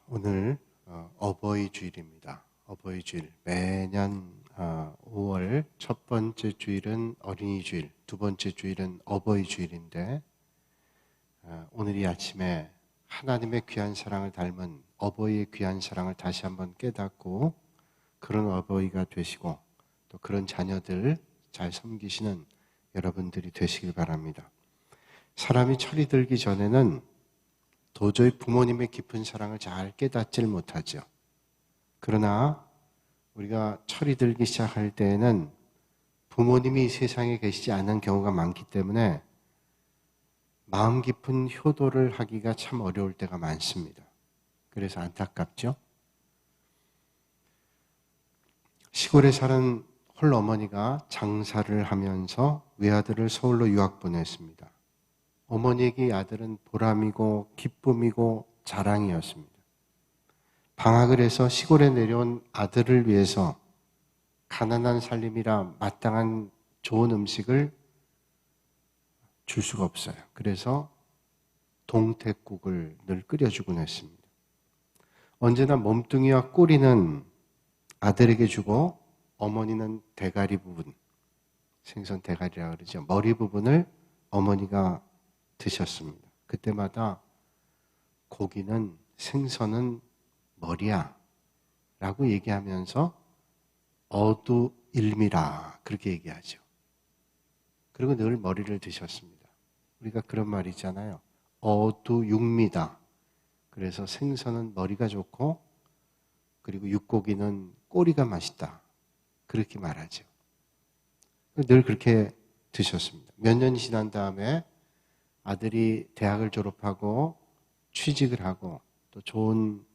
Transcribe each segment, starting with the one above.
오늘 어버이 주일입니다. 어버이 주일. 매년 5월 첫 번째 주일은 어린이 주일, 두 번째 주일은 어버이 주일인데 오늘 이 아침에 하나님의 귀한 사랑을 닮은 어버이의 귀한 사랑을 다시 한번 깨닫고 그런 어버이가 되시고 또 그런 자녀들 잘 섬기시는 여러분들이 되시길 바랍니다. 사람이 철이 들기 전에는 도저히 부모님의 깊은 사랑을 잘 깨닫질 못하죠. 그러나 우리가 철이 들기 시작할 때에는 부모님이 이 세상에 계시지 않은 경우가 많기 때문에 마음 깊은 효도를 하기가 참 어려울 때가 많습니다. 그래서 안타깝죠. 시골에 사는 홀어머니가 장사를 하면서 외아들을 서울로 유학 보냈습니다. 어머니에게 이 아들은 보람이고 기쁨이고 자랑이었습니다. 방학을 해서 시골에 내려온 아들을 위해서 가난한 살림이라 마땅한 좋은 음식을 줄 수가 없어요. 그래서 동태국을 늘 끓여주곤 했습니다. 언제나 몸뚱이와 꼬리는 아들에게 주고 어머니는 대가리 부분, 생선 대가리라고 그러죠. 머리 부분을 어머니가 드셨습니다. 그때마다 고기는 생선은 머리야 라고 얘기하면서 어두일미라 그렇게 얘기하죠. 그리고 늘 머리를 드셨습니다. 우리가 그런 말 있잖아요. 어두육미다. 그래서 생선은 머리가 좋고 그리고 육고기는 꼬리가 맛있다. 그렇게 말하죠. 늘 그렇게 드셨습니다. 몇 년이 지난 다음에 아들이 대학을 졸업하고 취직을 하고 또 좋은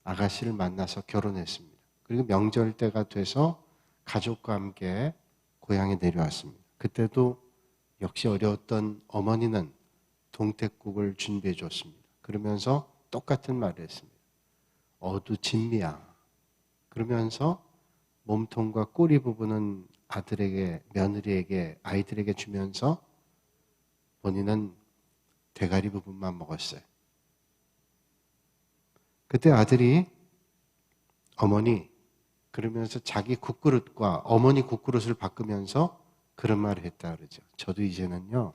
아가씨를 만나서 결혼했습니다. 그리고 명절 때가 돼서 가족과 함께 고향에 내려왔습니다. 그때도 역시 어려웠던 어머니는 동태국을 준비해 줬습니다. 그러면서 똑같은 말을 했습니다. 어두진미야. 그러면서 몸통과 꼬리 부분은 아들에게, 며느리에게, 아이들에게 주면서 본인은 대가리 부분만 먹었어요. 그때 아들이 어머니 그러면서 자기 국그릇과 어머니 국그릇을 바꾸면서 그런 말을 했다 그러죠. 저도 이제는요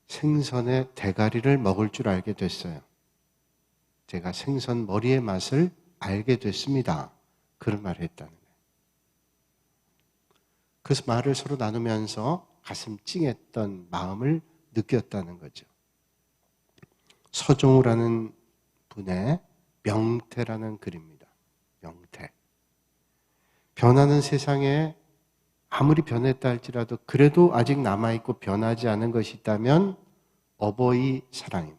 생선의 대가리를 먹을 줄 알게 됐어요. 제가 생선 머리의 맛을 알게 됐습니다. 그런 말을 했다는 거예요. 그래서 말을 서로 나누면서 가슴 찡했던 마음을 느꼈다는 거죠. 서종우라는 분의 명태라는 글입니다. 명태. 변하는 세상에 아무리 변했다 할지라도 그래도 아직 남아있고 변하지 않은 것이 있다면 어버이 사랑입니다.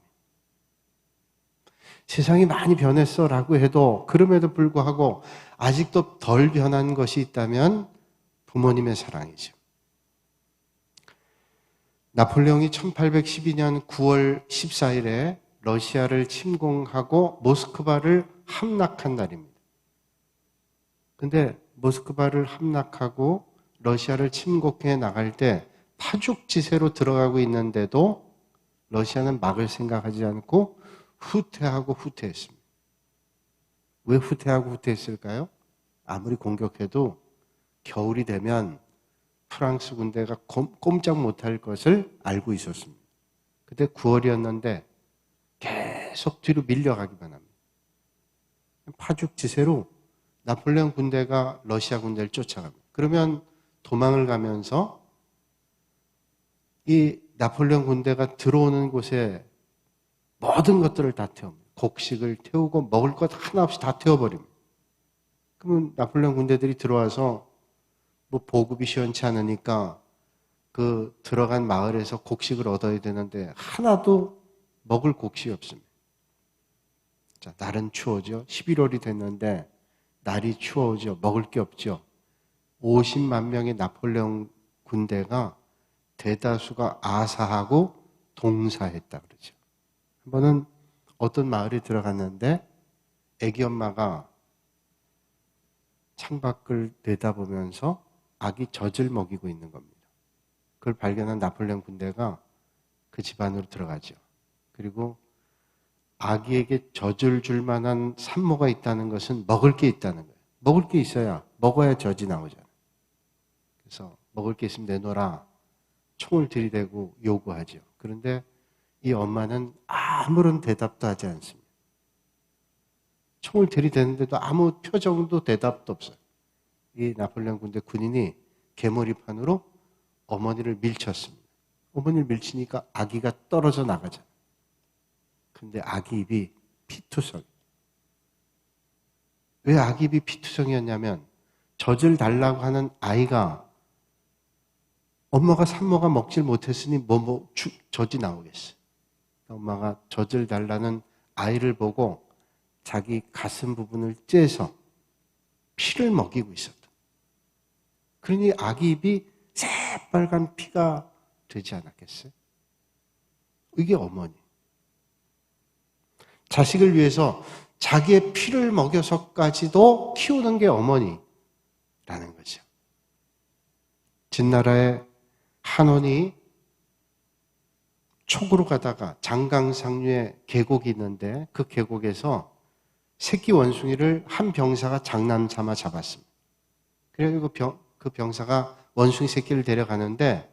세상이 많이 변했어 라고 해도 그럼에도 불구하고 아직도 덜 변한 것이 있다면 부모님의 사랑이죠. 나폴레옹이 1812년 9월 14일에 러시아를 침공하고 모스크바를 함락한 날입니다. 근데 모스크바를 함락하고 러시아를 침공해 나갈 때 파죽지세로 들어가고 있는데도 러시아는 막을 생각하지 않고 후퇴하고 후퇴했습니다. 왜 후퇴하고 후퇴했을까요? 아무리 공격해도 겨울이 되면 프랑스 군대가 꼼짝 못할 것을 알고 있었습니다. 그때 9월이었는데 계속 뒤로 밀려가기만 합니다. 파죽지세로 나폴레옹 군대가 러시아 군대를 쫓아갑니다. 그러면 도망을 가면서 이 나폴레옹 군대가 들어오는 곳에 모든 것들을 다 태웁니다. 곡식을 태우고 먹을 것 하나 없이 다 태워버립니다. 그러면 나폴레옹 군대들이 들어와서 뭐 보급이 시원치 않으니까 그 들어간 마을에서 곡식을 얻어야 되는데 하나도 먹을 곡식이 없습니다. 자, 날은 추워져. 11월이 됐는데 날이 추워져. 먹을 게 없죠. 50만 명의 나폴레옹 군대가 대다수가 아사하고 동사했다 그러죠. 한 번은 어떤 마을에 들어갔는데 애기 엄마가 창밖을 내다보면서 아기 젖을 먹이고 있는 겁니다. 그걸 발견한 나폴레옹 군대가 그 집 안으로 들어가죠. 그리고 아기에게 젖을 줄 만한 산모가 있다는 것은 먹을 게 있다는 거예요. 먹을 게 있어야, 먹어야 젖이 나오잖아요. 그래서 먹을 게 있으면 내놓으라. 총을 들이대고 요구하죠. 그런데 이 엄마는 아무런 대답도 하지 않습니다. 총을 들이대는데도 아무 표정도 대답도 없어요. 이 나폴레옹 군대 군인이 개머리판으로 어머니를 밀쳤습니다. 어머니를 밀치니까 아기가 떨어져 나가잖아요. 근데 아기 입이 피투성. 왜 아기 입이 피투성이었냐면 젖을 달라고 하는 아이가 엄마가 산모가 먹질 못했으니 젖이 나오겠어요. 엄마가 젖을 달라는 아이를 보고 자기 가슴 부분을 째서 피를 먹이고 있었다. 그러니 아기 입이 새빨간 피가 되지 않았겠어요? 이게 어머니. 자식을 위해서 자기의 피를 먹여서까지도 키우는 게 어머니라는 거죠. 진나라의 한원이 촉으로 가다가 장강상류에 계곡이 있는데 그 계곡에서 새끼 원숭이를 한 병사가 장난삼아 잡았습니다. 그래서 그 병사가 원숭이 새끼를 데려가는데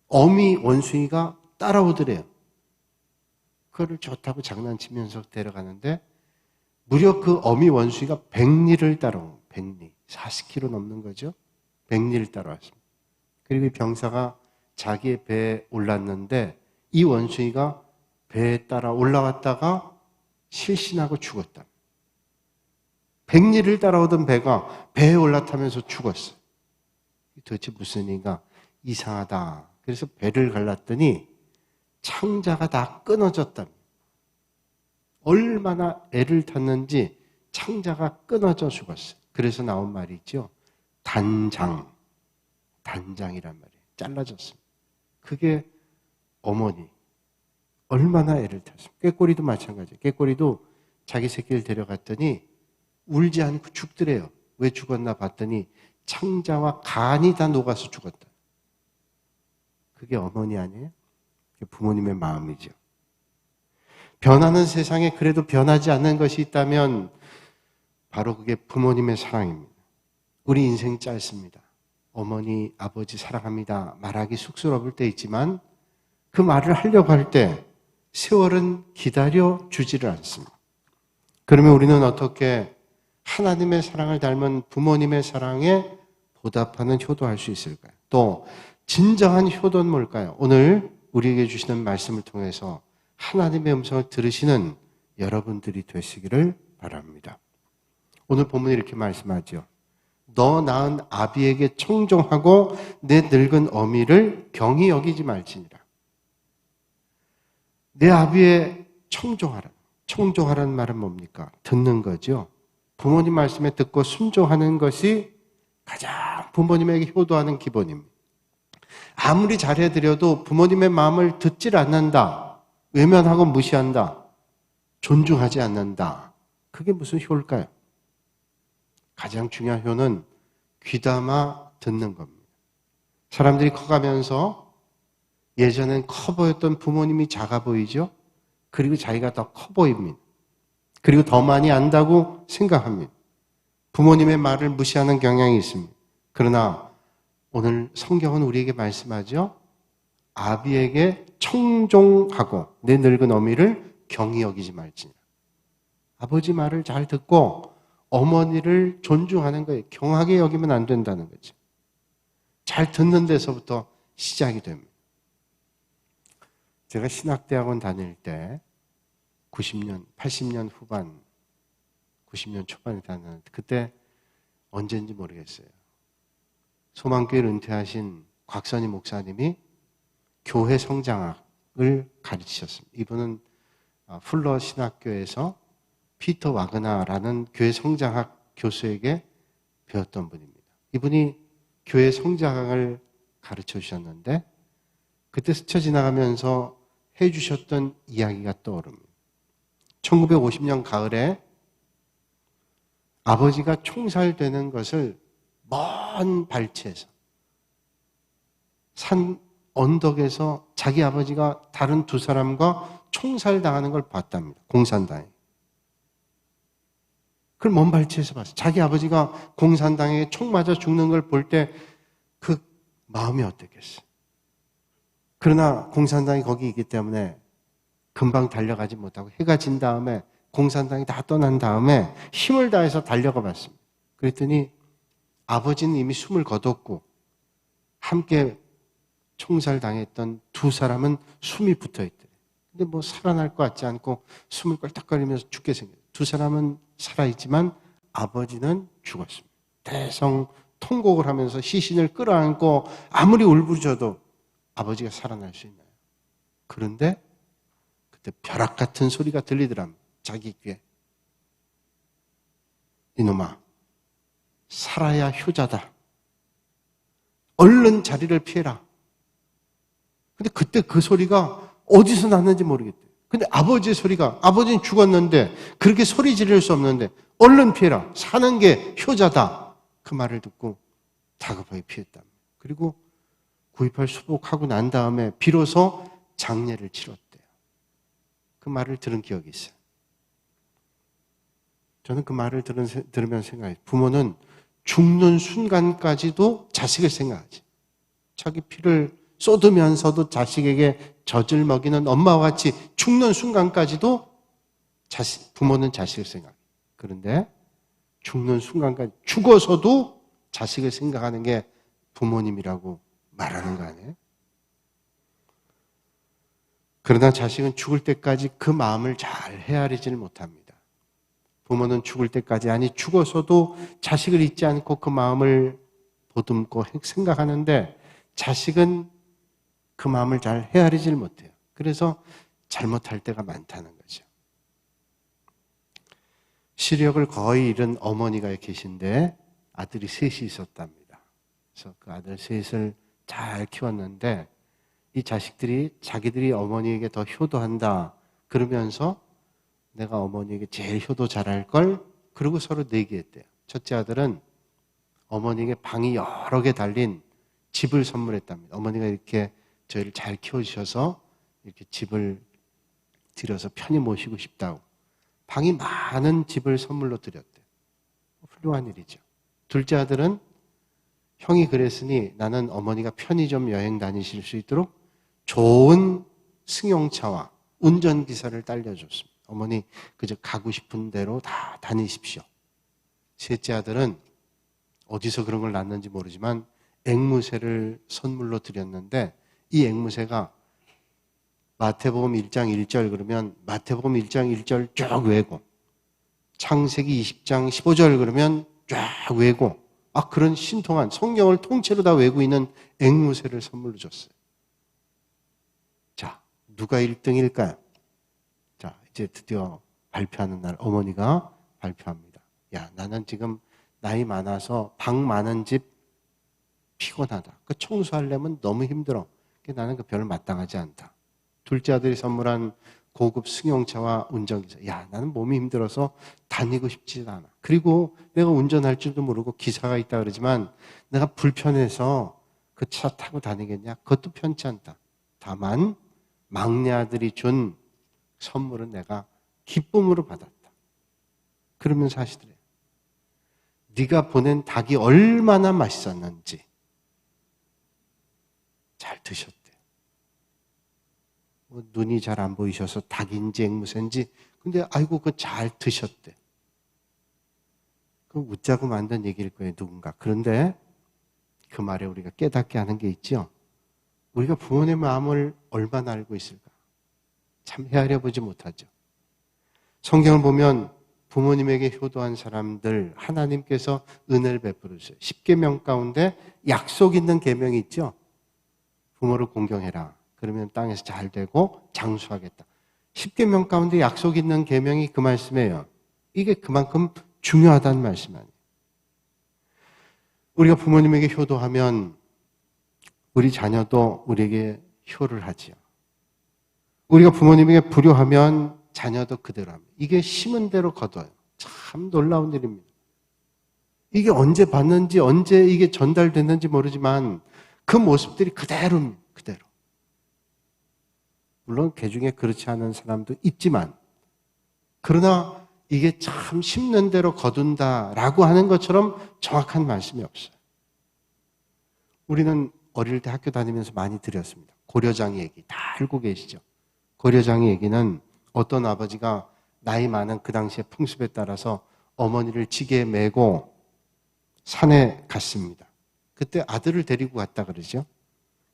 어미 원숭이가 따라오더래요. 그거를 좋다고 장난치면서 데려가는데 무려 그 어미 원숭이가 100리를 따라온 100리, 40kg 넘는 거죠. 100리를 따라왔습니다. 그리고 이 병사가 자기의 배에 올랐는데 이 원숭이가 배에 따라 올라왔다가 실신하고 죽었다. 100리를 따라오던 배가 배에 올라타면서 죽었어요. 도대체 무슨 일인가 이상하다. 그래서 배를 갈랐더니 창자가 다 끊어졌답니다. 얼마나 애를 탔는지 창자가 끊어져 죽었어요. 그래서 나온 말이 있죠. 단장이란 말이에요. 잘라졌습니다. 그게 어머니. 얼마나 애를 탔습니까? 꾀꼬리도 마찬가지예요. 꾀꼬리도 자기 새끼를 데려갔더니 울지 않고 죽더래요. 왜 죽었나 봤더니 창자와 간이 다 녹아서 죽었다. 그게 어머니 아니에요? 그게 부모님의 마음이죠. 변하는 세상에 그래도 변하지 않는 것이 있다면 바로 그게 부모님의 사랑입니다. 우리 인생 짧습니다. 어머니, 아버지 사랑합니다. 말하기 쑥스러울 때 있지만 그 말을 하려고 할 때 세월은 기다려 주지를 않습니다. 그러면 우리는 어떻게 하나님의 사랑을 닮은 부모님의 사랑에 보답하는 효도할 수 있을까요? 또 진정한 효도는 뭘까요? 오늘 우리에게 주시는 말씀을 통해서 하나님의 음성을 들으시는 여러분들이 되시기를 바랍니다. 오늘 본문이 이렇게 말씀하죠. 너 낳은 아비에게 청종하고 내 늙은 어미를 경히 여기지 말지니라. 내 아비에 청종하라. 청종하라는 말은 뭡니까? 듣는 거죠. 부모님 말씀에 듣고 순종하는 것이 가장 부모님에게 효도하는 기본입니다. 아무리 잘해드려도 부모님의 마음을 듣질 않는다. 외면하고 무시한다. 존중하지 않는다. 그게 무슨 효일까요? 가장 중요한 효는 귀담아 듣는 겁니다. 사람들이 커가면서 예전엔 커 보였던 부모님이 작아 보이죠? 그리고 자기가 더 커 보입니다. 그리고 더 많이 안다고 생각합니다. 부모님의 말을 무시하는 경향이 있습니다. 그러나 오늘 성경은 우리에게 말씀하죠. 아비에게 청종하고 내 늙은 어미를 경히 여기지 말지니라. 아버지 말을 잘 듣고 어머니를 존중하는 거예요. 경하게 여기면 안 된다는 거죠. 잘 듣는 데서부터 시작이 됩니다. 제가 신학대학원 다닐 때 90년, 80년 후반, 90년 초반에 다녔는데 그때 언제인지 모르겠어요. 소망교회를 은퇴하신 곽선희 목사님이 교회 성장학을 가르치셨습니다. 이분은 풀러 신학교에서 피터 와그나라는 교회 성장학 교수에게 배웠던 분입니다. 이분이 교회 성장학을 가르쳐 주셨는데 그때 스쳐 지나가면서 해주셨던 이야기가 떠오릅니다. 1950년 가을에 아버지가 총살되는 것을 먼 발치에서 산 언덕에서 자기 아버지가 다른 두 사람과 총살당하는 걸 봤답니다. 공산당에. 그걸 먼 발치에서 봤어요. 자기 아버지가 공산당에 총 맞아 죽는 걸 볼 때 그 마음이 어땠겠어요. 그러나 공산당이 거기 있기 때문에 금방 달려가지 못하고 해가 진 다음에 공산당이 다 떠난 다음에 힘을 다해서 달려가 봤습니다. 그랬더니 아버지는 이미 숨을 거뒀고 함께 총살당했던 두 사람은 숨이 붙어있대. 근데 뭐 살아날 것 같지 않고 숨을 껄떡거리면서 죽게 생겼어요. 두 사람은 살아있지만 아버지는 죽었습니다. 대성 통곡을 하면서 시신을 끌어안고 아무리 울부짖어도 아버지가 살아날 수 있나요? 그런데 그때 벼락 같은 소리가 들리더랍니다. 자기 귀에. 이놈아, 살아야 효자다. 얼른 자리를 피해라. 근데 그때 그 소리가 어디서 났는지 모르겠대요. 근데 아버지의 소리가, 아버지는 죽었는데 그렇게 소리 지를 수 없는데 얼른 피해라. 사는 게 효자다. 그 말을 듣고 다급하게 피했답니다. 그리고 9.28 수복하고 난 다음에 비로소 장례를 치렀대요. 그 말을 들은 기억이 있어요. 저는 그 말을 들으면 생각해요. 부모는 죽는 순간까지도 자식을 생각하지. 자기 피를 쏟으면서도 자식에게 젖을 먹이는 엄마와 같이 죽는 순간까지도 부모는 자식을 생각해요. 그런데 죽는 순간까지 죽어서도 자식을 생각하는 게 부모님이라고 말하는 거 아니에요? 그러나 자식은 죽을 때까지 그 마음을 잘 헤아리지를 못합니다. 부모는 죽을 때까지, 아니 죽어서도 자식을 잊지 않고 그 마음을 보듬고 생각하는데 자식은 그 마음을 잘 헤아리질 못해요. 그래서 잘못할 때가 많다는 거죠. 시력을 거의 잃은 어머니가 계신데 아들이 셋이 있었답니다. 그래서 그 아들 셋을 잘 키웠는데 이 자식들이 자기들이 어머니에게 더 효도한다 그러면서 내가 어머니에게 제일 효도 잘할 걸 그러고 서로 내기했대요. 첫째 아들은 어머니에게 방이 여러 개 달린 집을 선물했답니다. 어머니가 이렇게 저희를 잘 키워주셔서 이렇게 집을 들여서 편히 모시고 싶다고 방이 많은 집을 선물로 드렸대요. 훌륭한 일이죠. 둘째 아들은 형이 그랬으니 나는 어머니가 편의점 여행 다니실 수 있도록 좋은 승용차와 운전기사를 딸려줬습니다. 어머니 그저 가고 싶은 대로 다 다니십시오. 셋째 아들은 어디서 그런 걸 낳는지 모르지만 앵무새를 선물로 드렸는데 이 앵무새가 마태복음 1장 1절 그러면 마태복음 1장 1절 쭉 외고 창세기 20장 15절 그러면 쫙 외고 그런 신통한 성경을 통째로 다 외고 있는 앵무새를 선물로 줬어요. 자, 누가 1등일까요? 자, 이제 드디어 발표하는 날 어머니가 발표합니다. 야, 나는 지금 나이 많아서 방 많은 집 피곤하다. 그 청소하려면 너무 힘들어. 나는 그 별로 마땅하지 않다. 둘째 아들이 선물한 고급 승용차와 운전기사. 야, 나는 몸이 힘들어서 다니고 싶지도 않아. 그리고 내가 운전할 줄도 모르고 기사가 있다 그러지만 내가 불편해서 그 차 타고 다니겠냐? 그것도 편치 않다. 다만 막내 아들이 준 선물은 내가 기쁨으로 받았다. 그러면서 하시더래요. 네가 보낸 닭이 얼마나 맛있었는지 잘 드셨대. 눈이 잘 안 보이셔서 닭인지 앵무새인지 근데 아이고 그거 잘 드셨대. 그 웃자고 만든 얘기일 거예요, 누군가. 그런데 그 말에 우리가 깨닫게 하는 게 있죠. 우리가 부모님의 마음을 얼마나 알고 있을까? 참 헤아려 보지 못하죠. 성경을 보면 부모님에게 효도한 사람들 하나님께서 은혜를 베풀어 주세요. 10계명 가운데 약속 있는 계명이 있죠. 부모를 공경해라. 그러면 땅에서 잘 되고 장수하겠다. 10계명 가운데 약속 있는 계명이 그 말씀이에요. 이게 그만큼 중요하다는 말씀 아니에요. 우리가 부모님에게 효도하면 우리 자녀도 우리에게 효를 하지요. 우리가 부모님에게 불효하면 자녀도 그대로 합니다. 이게 심은 대로 거둬요. 참 놀라운 일입니다. 이게 언제 봤는지 언제 이게 전달됐는지 모르지만 그 모습들이 그대로입니다. 그대로. 물론 그 중에 그렇지 않은 사람도 있지만, 그러나 이게 참 심는 대로 거둔다라고 하는 것처럼 정확한 말씀이 없어요. 우리는 어릴 때 학교 다니면서 많이 들었습니다. 고려장 얘기 다 알고 계시죠? 고려장 얘기는 어떤 아버지가 나이 많은 그 당시의 풍습에 따라서 어머니를 지게에 메고 산에 갔습니다. 그때 아들을 데리고 갔다 그러죠.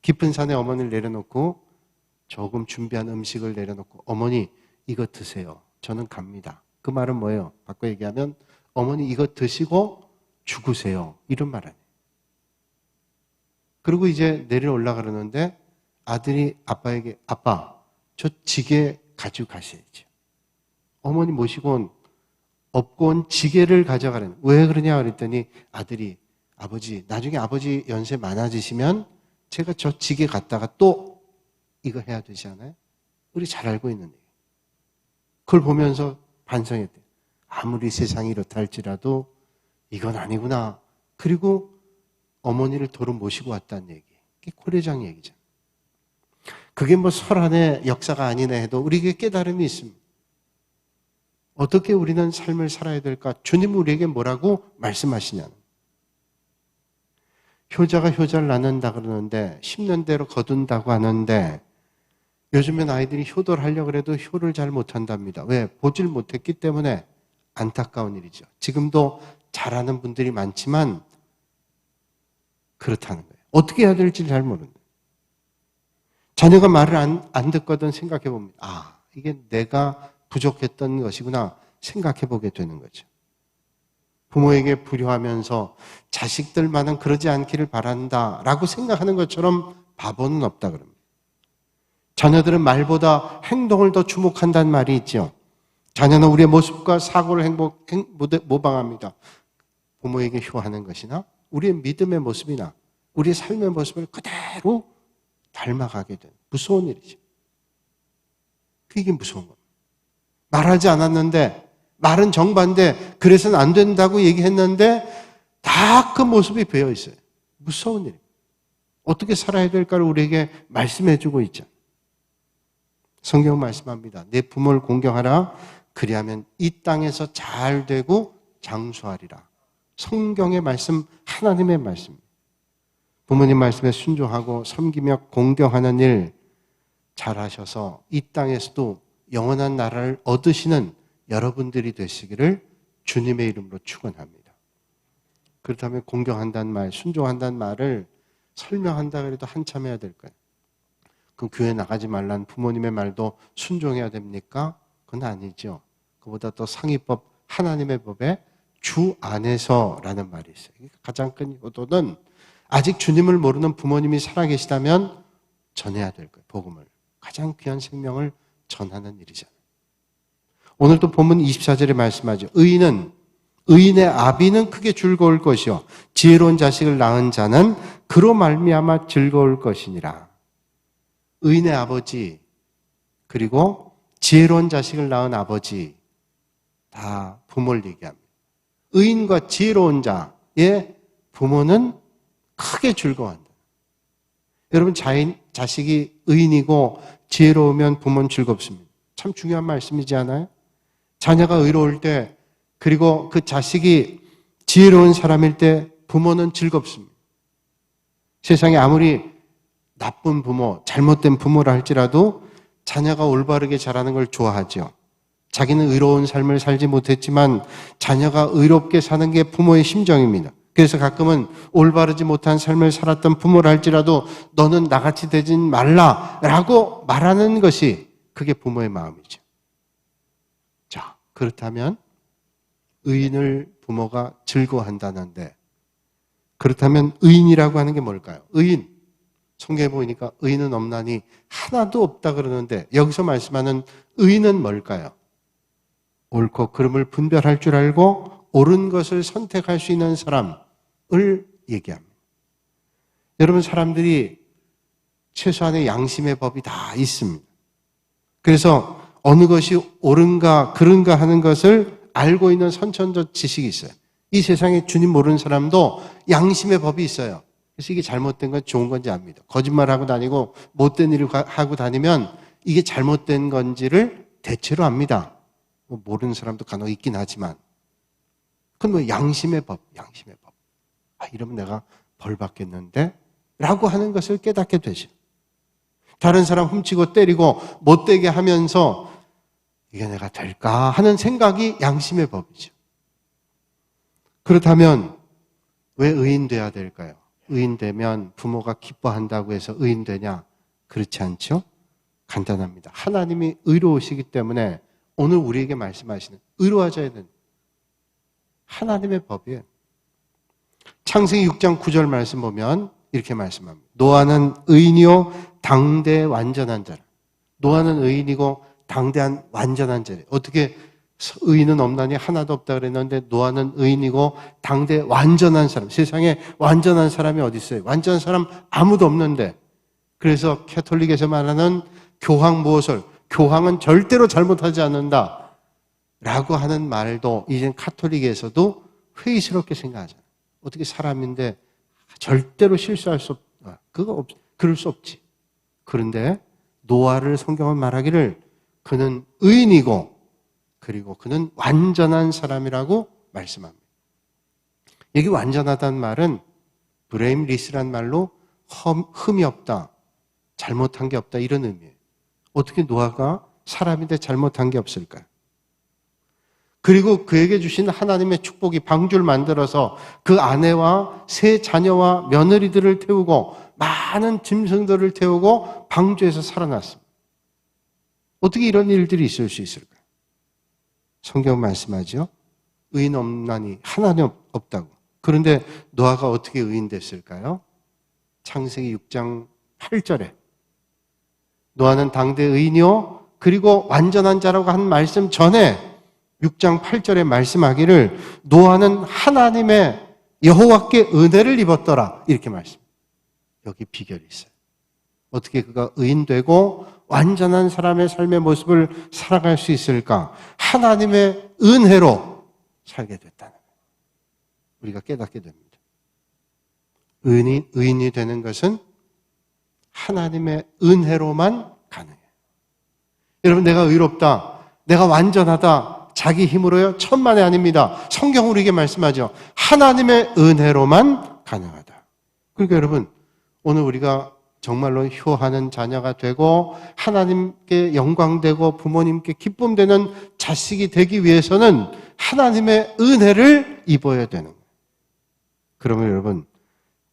깊은 산에 어머니를 내려놓고 조금 준비한 음식을 내려놓고 어머니 이거 드세요. 저는 갑니다. 그 말은 뭐예요? 바꿔 얘기하면 어머니 이거 드시고 죽으세요. 이런 말 아니에요. 그리고 이제 내려 올라가려는데 아들이 아빠에게 아빠 저 지게 가지고 가셔야죠. 어머니 모시고 업고 온 지게를 가져가라는. 왜 그러냐 그랬더니 아들이 아버지 나중에 아버지 연세 많아지시면 제가 저 지게 갖다가 또 이거 해야 되지 않아요? 우리 잘 알고 있는 얘기. 그걸 보면서 반성했대요. 아무리 세상이 이렇다 할지라도 이건 아니구나. 그리고 어머니를 도로 모시고 왔다는 얘기. 그게 고려장 얘기잖아요. 그게 뭐 설한의 역사가 아니네 해도 우리에게 깨달음이 있습니다. 어떻게 우리는 삶을 살아야 될까? 주님은 우리에게 뭐라고 말씀하시냐는. 효자가 효자를 낳는다 그러는데 심는 대로 거둔다고 하는데 요즘엔 아이들이 효도를 하려고 해도 효를 잘 못한답니다. 왜? 보질 못했기 때문에 안타까운 일이죠. 지금도 잘하는 분들이 많지만 그렇다는 거예요. 어떻게 해야 될지 잘 모르는 거예요. 자녀가 말을 안 듣거든 생각해 봅니다. 아, 이게 내가 부족했던 것이구나 생각해 보게 되는 거죠. 부모에게 불효하면서 자식들만은 그러지 않기를 바란다라고 생각하는 것처럼 바보는 없다 그럽니다. 자녀들은 말보다 행동을 더 주목한다는 말이 있죠. 자녀는 우리의 모습과 사고를 모방합니다. 부모에게 효하는 것이나 우리의 믿음의 모습이나 우리의 삶의 모습을 그대로 닮아가게 되는 무서운 일이죠. 그게 무서운 겁니다. 말하지 않았는데 말은 정반대 그래서는 안 된다고 얘기했는데 다 그 모습이 배어 있어요. 무서운 일입니다. 어떻게 살아야 될까를 우리에게 말씀해 주고 있죠. 성경은 말씀합니다. 내 부모를 공경하라. 그리하면 이 땅에서 잘 되고 장수하리라. 성경의 말씀, 하나님의 말씀입니다. 부모님 말씀에 순종하고 섬기며 공경하는 일 잘하셔서 이 땅에서도 영원한 나라를 얻으시는 여러분들이 되시기를 주님의 이름으로 축원합니다. 그렇다면 공경한다는 말, 순종한다는 말을 설명한다 그래도 한참 해야 될 거예요. 그럼 교회 나가지 말라는 부모님의 말도 순종해야 됩니까? 그건 아니죠. 그보다 더 상위법, 하나님의 법에 주 안에서라는 말이 있어요. 가장 큰 효도는 아직 주님을 모르는 부모님이 살아계시다면 전해야 될 거예요. 복음을. 가장 귀한 생명을 전하는 일이잖아요. 오늘도 본문 24절에 말씀하죠. 의인의 아비는 크게 즐거울 것이요 지혜로운 자식을 낳은 자는 그로 말미암아 즐거울 것이니라. 의인의 아버지 그리고 지혜로운 자식을 낳은 아버지 다 부모를 얘기합니다. 의인과 지혜로운 자의 부모는 크게 즐거워한다. 여러분 자식이 의인이고 지혜로우면 부모는 즐겁습니다. 참 중요한 말씀이지 않아요? 자녀가 의로울 때 그리고 그 자식이 지혜로운 사람일 때 부모는 즐겁습니다. 세상에 아무리 나쁜 부모, 잘못된 부모라 할지라도 자녀가 올바르게 자라는 걸 좋아하죠. 자기는 의로운 삶을 살지 못했지만 자녀가 의롭게 사는 게 부모의 심정입니다. 그래서 가끔은 올바르지 못한 삶을 살았던 부모라 할지라도 너는 나같이 되진 말라라고 말하는 것이 그게 부모의 마음이죠. 자, 그렇다면 의인을 부모가 즐거워한다는데 그렇다면 의인이라고 하는 게 뭘까요? 의인. 성경에 보니까 의인은 없나니 하나도 없다 그러는데 여기서 말씀하는 의인은 뭘까요? 옳고 그름을 분별할 줄 알고 옳은 것을 선택할 수 있는 사람을 얘기합니다. 여러분 사람들이 최소한의 양심의 법이 다 있습니다. 그래서 어느 것이 옳은가 그른가 하는 것을 알고 있는 선천적 지식이 있어요. 이 세상에 주님 모르는 사람도 양심의 법이 있어요. 그래서 이게 잘못된 건 좋은 건지 압니다. 거짓말하고 다니고 못된 일을 하고 다니면 이게 잘못된 건지를 대체로 압니다. 뭐 모르는 사람도 간혹 있긴 하지만. 그건 뭐 양심의 법. 이러면 내가 벌 받겠는데? 라고 하는 것을 깨닫게 되죠. 다른 사람 훔치고 때리고 못되게 하면서 이게 내가 될까 하는 생각이 양심의 법이죠. 그렇다면 왜 의인돼야 될까요? 의인되면 부모가 기뻐한다고 해서 의인되냐? 그렇지 않죠? 간단합니다. 하나님이 의로우시기 때문에 오늘 우리에게 말씀하시는 의로워져야 되는 하나님의 법이에요. 창세기 6장 9절 말씀 보면 이렇게 말씀합니다. 노아는 의인이요 당대 완전한 자라. 노아는 의인이고 당대한 완전한 자래. 어떻게 의인은 없나니 하나도 없다 그랬는데 노아는 의인이고 당대 완전한 사람. 세상에 완전한 사람이 어디 있어요? 완전한 사람 아무도 없는데. 그래서 캐톨릭에서 말하는 교황 모설, 교황은 절대로 잘못하지 않는다 라고 하는 말도 이젠 카톨릭에서도 회의스럽게 생각하잖아요. 어떻게 사람인데 절대로 실수할 수 없다. 그럴 수 없지. 그런데 노아를 성경은 말하기를 그는 의인이고 그리고 그는 완전한 사람이라고 말씀합니다. 여기 완전하다는 말은 브레임리스란 말로 흠이 없다, 잘못한 게 없다 이런 의미예요. 어떻게 노아가 사람인데 잘못한 게 없을까요? 그리고 그에게 주신 하나님의 축복이 방주를 만들어서 그 아내와 세 자녀와 며느리들을 태우고 많은 짐승들을 태우고 방주에서 살아났습니다. 어떻게 이런 일들이 있을 수 있을까요? 성경 말씀하죠. 의인 없나니 하나님 없다고. 그런데 노아가 어떻게 의인 됐을까요? 창세기 6장 8절에 노아는 당대 의인이요 그리고 완전한 자라고 한 말씀 전에 6장 8절에 말씀하기를 노아는 하나님의 여호와께 은혜를 입었더라 이렇게 말씀. 여기 비결이 있어요. 어떻게 그가 의인되고 완전한 사람의 삶의 모습을 살아갈 수 있을까? 하나님의 은혜로 살게 됐다는 거예요. 우리가 깨닫게 됩니다. 의인이 되는 것은 하나님의 은혜로만 가능해요. 여러분, 내가 의롭다, 내가 완전하다, 자기 힘으로요? 천만에 아닙니다. 성경 우리에게 말씀하죠. 하나님의 은혜로만 가능하다. 그러니까 여러분, 오늘 우리가 정말로 효하는 자녀가 되고 하나님께 영광되고 부모님께 기쁨되는 자식이 되기 위해서는 하나님의 은혜를 입어야 되는 거예요. 그러면 여러분,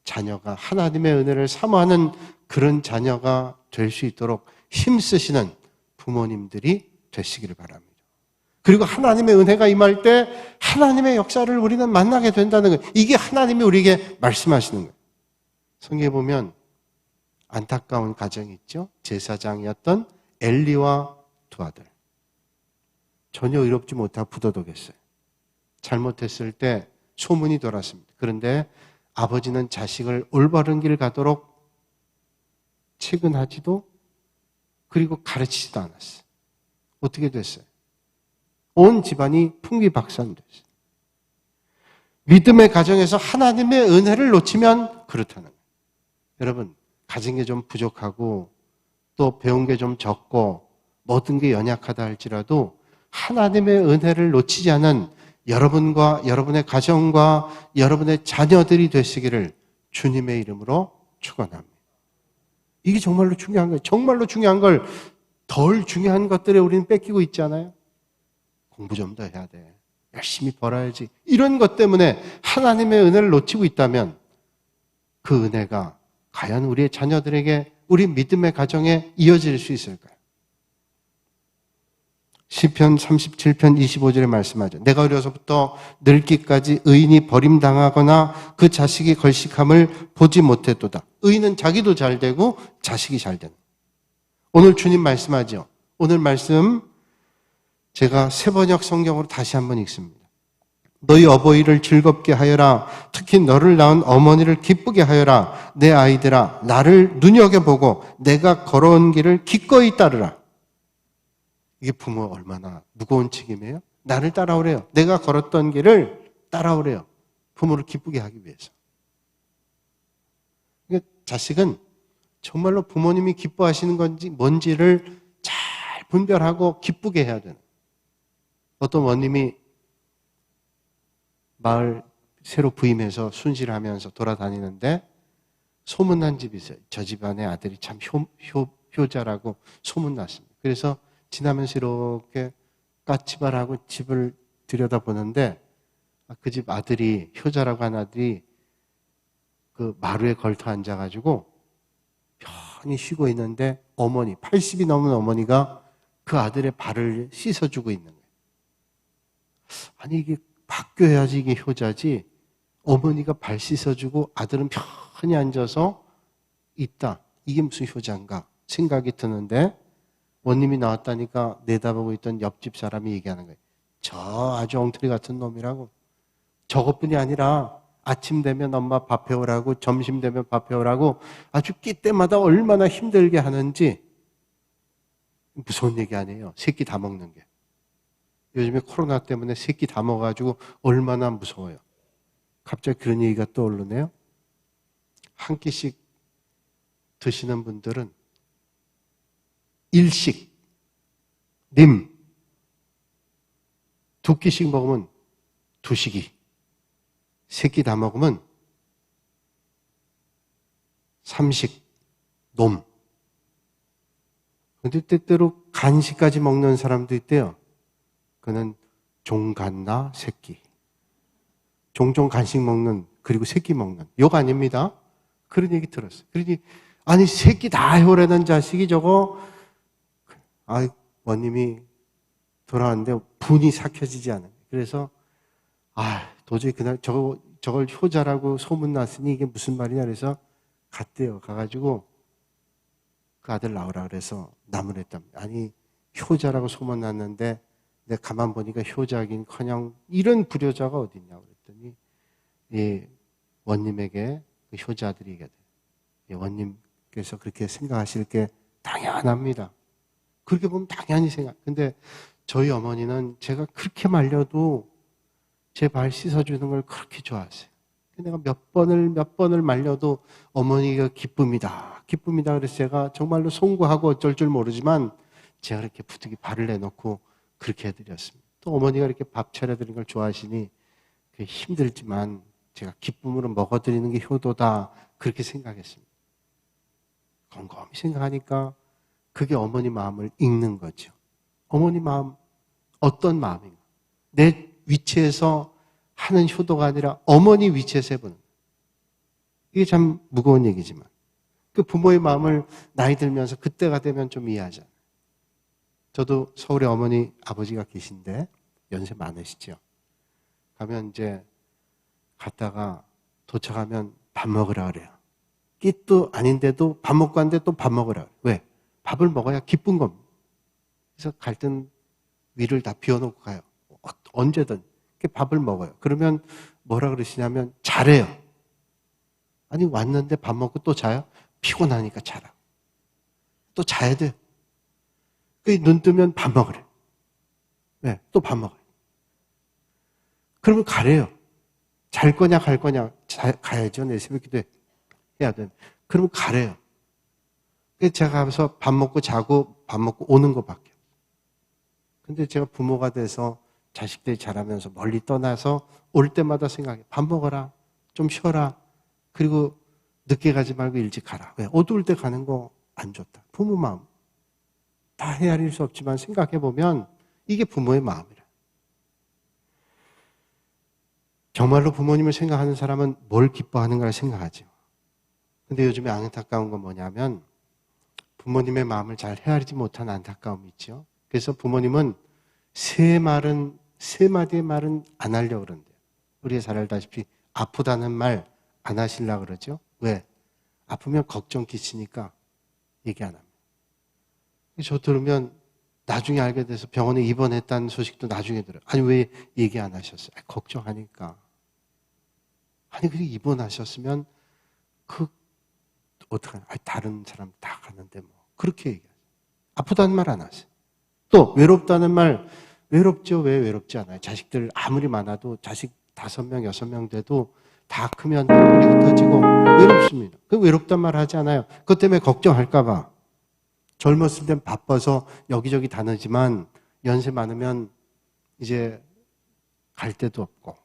자녀가 하나님의 은혜를 사모하는 그런 자녀가 될 수 있도록 힘쓰시는 부모님들이 되시기를 바랍니다. 그리고 하나님의 은혜가 임할 때 하나님의 역사를 우리는 만나게 된다는 거예요. 이게 하나님이 우리에게 말씀하시는 거예요. 성경에 보면 안타까운 가정이 있죠. 제사장이었던 엘리와 두 아들. 전혀 의롭지 못하고 부도덕했어요. 잘못했을 때 소문이 돌았습니다. 그런데 아버지는 자식을 올바른 길 가도록 체근하지도 그리고 가르치지도 않았어요. 어떻게 됐어요? 온 집안이 풍비박산됐어요. 믿음의 가정에서 하나님의 은혜를 놓치면 그렇다는 거예요. 여러분, 가진 게 좀 부족하고 또 배운 게 좀 적고 모든 게 연약하다 할지라도 하나님의 은혜를 놓치지 않은 여러분과 여러분의 가정과 여러분의 자녀들이 되시기를 주님의 이름으로 축원합니다. 이게 정말로 중요한 거예요. 정말로 중요한 걸 덜 중요한 것들에 우리는 뺏기고 있잖아요. 공부 좀 더 해야 돼. 열심히 벌어야지. 이런 것 때문에 하나님의 은혜를 놓치고 있다면 그 은혜가 과연 우리의 자녀들에게 우리 믿음의 가정에 이어질 수 있을까요? 시편 37편 25절에 말씀하죠. 내가 어려서부터 늙기까지 의인이 버림당하거나 그 자식이 걸식함을 보지 못했도다. 의인은 자기도 잘 되고 자식이 잘 되는. 오늘 주님 말씀하죠. 오늘 말씀 제가 새번역 성경으로 다시 한번 읽습니다. 너희 어버이를 즐겁게 하여라. 특히 너를 낳은 어머니를 기쁘게 하여라. 내 아이들아, 나를 눈여겨보고 내가 걸어온 길을 기꺼이 따르라. 이게 부모 얼마나 무거운 책임이에요? 나를 따라오래요. 내가 걸었던 길을 따라오래요. 부모를 기쁘게 하기 위해서. 그러니까 자식은 정말로 부모님이 기뻐하시는 건지 뭔지를 분별하고 기쁘게 해야 되는. 어떤 원님이 마을 새로 부임해서 순실하면서 돌아다니는데 소문난 집이 있어요. 저 집안의 아들이 참 효자라고 소문났습니다. 그래서 지나면서 이렇게 까치발하고 집을 들여다보는데 그 집 아들이, 효자라고 한 아들이 그 마루에 걸터 앉아가지고 편히 쉬고 있는데 어머니, 80이 넘은 어머니가 그 아들의 발을 씻어주고 있는 거예요. 아니 이게 바뀌어야지 이게 효자지, 어머니가 발 씻어주고 아들은 편히 앉아서 있다. 이게 무슨 효자인가 생각이 드는데 원님이 나왔다니까 내다보고 있던 옆집 사람이 얘기하는 거예요. 저 아주 엉터리 같은 놈이라고. 저것뿐이 아니라 아침 되면 엄마 밥 해오라고, 점심 되면 밥 해오라고 아주 끼 때마다 얼마나 힘들게 하는지. 무서운 얘기 아니에요. 새끼 다 먹는 게. 요즘에 코로나 때문에 새끼 다 먹어가지고 얼마나 무서워요. 갑자기 그런 얘기가 떠오르네요. 한 끼씩 드시는 분들은 일식, 님, 두 끼씩 먹으면 두식이, 세 끼 다 먹으면 삼식, 놈. 근데 때때로 간식까지 먹는 사람도 있대요. 그는 종간나 새끼. 종종 간식 먹는, 그리고 새끼 먹는. 욕 아닙니다. 그런 얘기 들었어요. 그러니 아니 새끼 다 해오라는 자식이 저거, 원님이 돌아왔는데 분이 삭혀지지 않아요. 그래서 도저히 그날 저걸 효자라고 소문났으니 이게 무슨 말이냐 그래서 갔대요. 가가지고 그 아들 나오라 그래서 나무랬답니다. 아니 효자라고 소문났는데 내가 가만 보니까 효자긴커녕 이런 불효자가 어딨냐고 그랬더니 이 원님에게 그 효자들이 얘기하대요. 원님께서 그렇게 생각하실 게 당연합니다. 그렇게 보면 당연히 근데 저희 어머니는 제가 그렇게 말려도 제 발 씻어주는 걸 그렇게 좋아하세요. 내가 몇 번을 말려도 어머니가 기쁩니다. 기쁩니다. 그래서 제가 정말로 송구하고 어쩔 줄 모르지만 제가 그렇게 부득이 발을 내놓고 그렇게 해드렸습니다. 또 어머니가 이렇게 밥 차려드리는 걸 좋아하시니 힘들지만 제가 기쁨으로 먹어드리는 게 효도다. 그렇게 생각했습니다. 곰곰이 생각하니까 그게 어머니 마음을 읽는 거죠. 어머니 마음, 어떤 마음인가? 내 위치에서 하는 효도가 아니라 어머니 위치에서 해보는 거예요. 이게 참 무거운 얘기지만 그 부모의 마음을 나이 들면서 그때가 되면 좀 이해하잖아요. 저도 서울에 어머니, 아버지가 계신데 연세 많으시죠. 가면 이제 갔다가 도착하면 밥 먹으라 그래요. 끼도 아닌데도 밥 먹고 왔는데 또 밥 먹으라 그래요. 왜? 밥을 먹어야 기쁜 겁니다. 그래서 갈 땐 위를 다 비워놓고 가요. 언제든 밥을 먹어요. 그러면 뭐라 그러시냐면 자래요. 아니 왔는데 밥 먹고 또 자요? 피곤하니까 자라. 또 자야 돼요. 눈 뜨면 밥 먹으래. 네, 또 밥 먹어요. 그러면 가래요. 잘 거냐 갈 거냐. 가야죠. 내 새벽 기도 해야 돼. 그러면 가래요. 그래서 제가 가서 밥 먹고 자고 밥 먹고 오는 것밖에. 근데 제가 부모가 돼서 자식들이 자라면서 멀리 떠나서 올 때마다 생각해. 밥 먹어라. 좀 쉬어라. 그리고 늦게 가지 말고 일찍 가라. 왜? 어두울 때 가는 거 안 좋다. 부모 마음. 다 헤아릴 수 없지만 생각해보면 이게 부모의 마음이라. 정말로 부모님을 생각하는 사람은 뭘 기뻐하는가를 생각하죠. 근데 요즘에 안타까운 건 뭐냐면 부모님의 마음을 잘 헤아리지 못한 안타까움이 있죠. 그래서 부모님은 세 마디의 말은 안 하려고 그러는데요. 우리가 잘 알다시피 아프다는 말 안 하시려고 그러죠. 왜? 아프면 걱정 끼치니까 얘기 안 합니다. 저 들으면 나중에 알게 돼서 병원에 입원했다는 소식도 나중에 들어요. 아니 왜 얘기 안 하셨어요? 걱정하니까. 아니 그게 입원하셨으면 어떡하나? 다른 사람 다 가는데 뭐 그렇게 얘기하죠. 아프다는 말 안 하세요. 또 외롭다는 말, 외롭죠. 왜 외롭지 않아요? 자식들 아무리 많아도 자식 5명, 6명 돼도 다 크면 우리 흩어지고 외롭습니다. 그 외롭단 말 하지 않아요. 그것 때문에 걱정할까 봐. 젊었을 땐 바빠서 여기저기 다니지만 연세 많으면 이제 갈 데도 없고,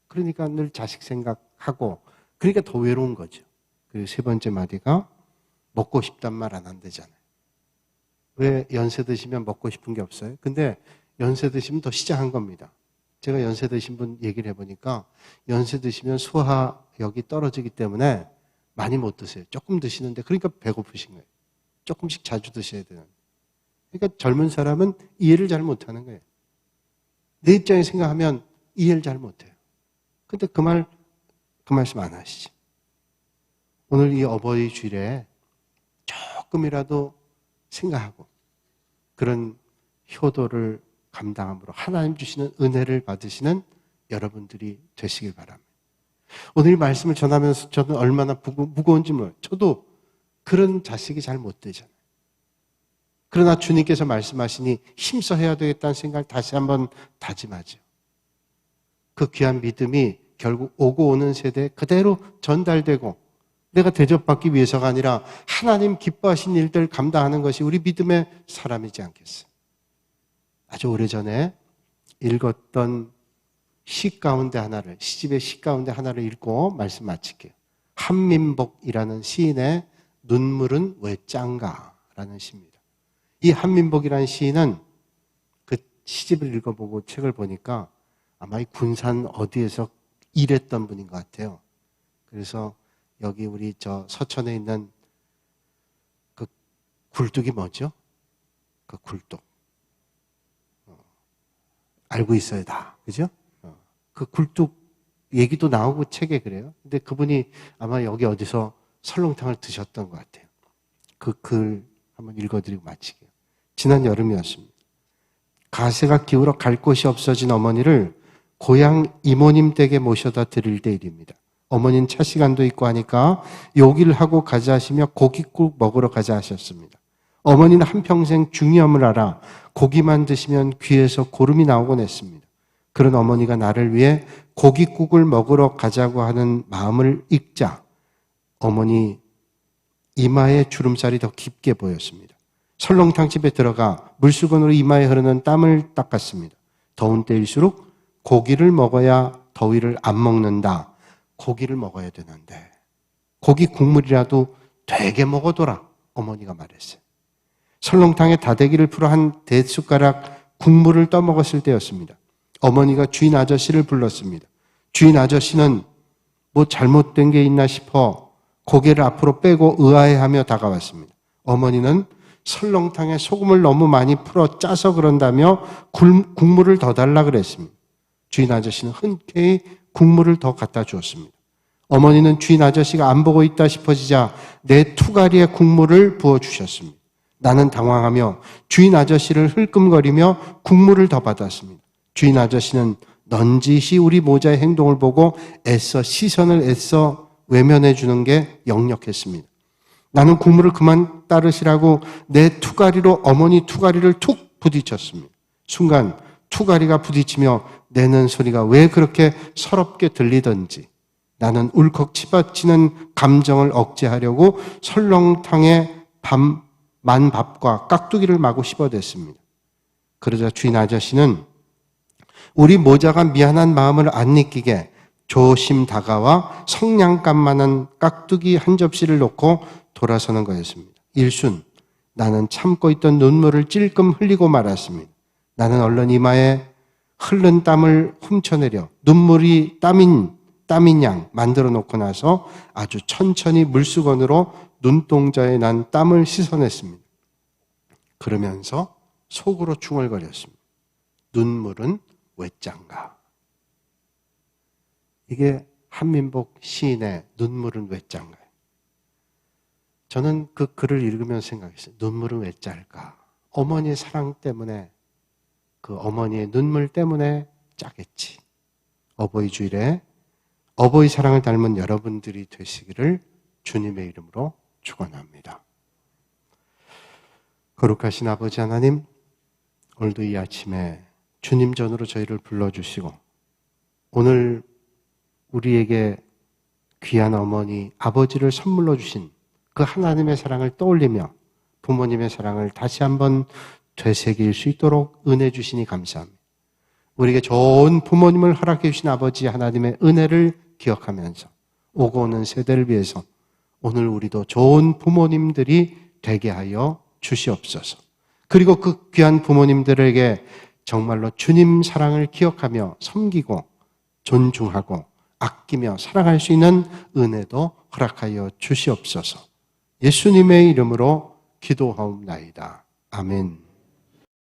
그러니까 늘 자식 생각하고, 그러니까 더 외로운 거죠. 그리고 세 번째 마디가 먹고 싶단 말 안 한대잖아요. 왜 연세 드시면 먹고 싶은 게 없어요? 근데 연세 드시면 더 시장한 겁니다. 제가 연세 드신 분 얘기를 해보니까 연세 드시면 소화력이 떨어지기 때문에 많이 못 드세요. 조금 드시는데, 그러니까 배고프신 거예요. 조금씩 자주 드셔야 되는. 그러니까 젊은 사람은 이해를 잘 못하는 거예요. 내 입장에 생각하면 이해를 잘 못해요. 근데 그 말씀 안 하시죠. 오늘 이 어버이 주일에 조금이라도 생각하고 그런 효도를 감당함으로 하나님 주시는 은혜를 받으시는 여러분들이 되시길 바랍니다. 오늘 이 말씀을 전하면서 저는 얼마나 무거운지 몰라요. 저도 그런 자식이 잘 못 되잖아요. 그러나 주님께서 말씀하시니 힘써 해야 되겠다는 생각을 다시 한번 다짐하죠. 그 귀한 믿음이 결국 오고 오는 세대에 그대로 전달되고 내가 대접받기 위해서가 아니라 하나님 기뻐하신 일들 감당하는 것이 우리 믿음의 사람이지 않겠어요. 아주 오래전에 읽었던 시 가운데 하나를, 시집의 시 가운데 하나를 읽고 말씀 마칠게요. 한민복이라는 시인의 눈물은 왜 짠가 라는 시입니다. 이 한민복이라는 시인은 그 시집을 읽어보고 책을 보니까 아마 이 군산 어디에서 일했던 분인 것 같아요. 그래서 여기 우리 저 서천에 있는 그 굴뚝이 뭐죠? 그 굴뚝. 알고 있어야 다. 그죠? 그 굴뚝 얘기도 나오고 책에 그래요. 근데 그분이 아마 여기 어디서 설렁탕을 드셨던 것 같아요. 그 글 한번 읽어드리고 마치게요. 지난 여름이었습니다. 가세가 기울어 갈 곳이 없어진 어머니를 고향 이모님 댁에 모셔다 드릴 때 일입니다. 어머니는 차 시간도 있고 하니까 요기를 하고 가자 하시며 고깃국 먹으러 가자 하셨습니다. 어머니는 한평생 중요함을 알아 고기만 드시면 귀에서 고름이 나오곤 했습니다. 그런 어머니가 나를 위해 고깃국을 먹으러 가자고 하는 마음을 읽자 어머니 이마에 주름살이 더 깊게 보였습니다. 설렁탕 집에 들어가 물수건으로 이마에 흐르는 땀을 닦았습니다. 더운 때일수록 고기를 먹어야 더위를 안 먹는다. 고기를 먹어야 되는데 고기 국물이라도 되게 먹어둬라 어머니가 말했어요. 설렁탕에 다대기를 풀어 한 대숟가락 국물을 떠먹었을 때였습니다. 어머니가 주인 아저씨를 불렀습니다. 주인 아저씨는 뭐 잘못된 게 있나 싶어 고개를 앞으로 빼고 의아해하며 다가왔습니다. 어머니는 설렁탕에 소금을 너무 많이 풀어 짜서 그런다며 국물을 더 달라 그랬습니다. 주인 아저씨는 흔쾌히 국물을 더 갖다 주었습니다. 어머니는 주인 아저씨가 안 보고 있다 싶어지자 내 투가리에 국물을 부어주셨습니다. 나는 당황하며 주인 아저씨를 흘끔거리며 국물을 더 받았습니다. 주인 아저씨는 넌지시 우리 모자의 행동을 보고 시선을 애써 외면해 주는 게 역력했습니다. 나는 국물을 그만 따르시라고 내 투가리로 어머니 투가리를 툭 부딪혔습니다. 순간 투가리가 부딪히며 내는 소리가 왜 그렇게 서럽게 들리던지 나는 울컥 치받치는 감정을 억제하려고 설렁탕에 만밥과 깍두기를 마구 씹어댔습니다. 그러자 주인 아저씨는 우리 모자가 미안한 마음을 안 느끼게 조심 다가와 성냥감만한 깍두기 한 접시를 놓고 돌아서는 거였습니다. 일순 나는 참고 있던 눈물을 찔끔 흘리고 말았습니다. 나는 얼른 이마에 흐른 땀을 훔쳐내려 눈물이 땀인 양 만들어 놓고 나서 아주 천천히 물수건으로 눈동자에 난 땀을 씻어냈습니다. 그러면서 속으로 중얼거렸습니다. 눈물은 왜 짠가? 이게 한민복 시인의 눈물은 왜 짠가요? 저는 그 글을 읽으면서 생각했어요. 눈물은 왜 짤까? 어머니의 사랑 때문에 그 어머니의 눈물 때문에 짜겠지. 어버이 주일에 어버이 사랑을 닮은 여러분들이 되시기를 주님의 이름으로 축원합니다. 거룩하신 아버지 하나님, 오늘도 이 아침에 주님 전으로 저희를 불러주시고 오늘 우리에게 귀한 어머니, 아버지를 선물로 주신 그 하나님의 사랑을 떠올리며 부모님의 사랑을 다시 한번 되새길 수 있도록 은혜 주시니 감사합니다. 우리에게 좋은 부모님을 허락해 주신 아버지 하나님의 은혜를 기억하면서 오고 오는 세대를 위해서 오늘 우리도 좋은 부모님들이 되게 하여 주시옵소서. 그리고 그 귀한 부모님들에게 정말로 주님 사랑을 기억하며 섬기고 존중하고 아끼며 사랑할 수 있는 은혜도 허락하여 주시옵소서. 예수님의 이름으로 기도하옵나이다. 아멘.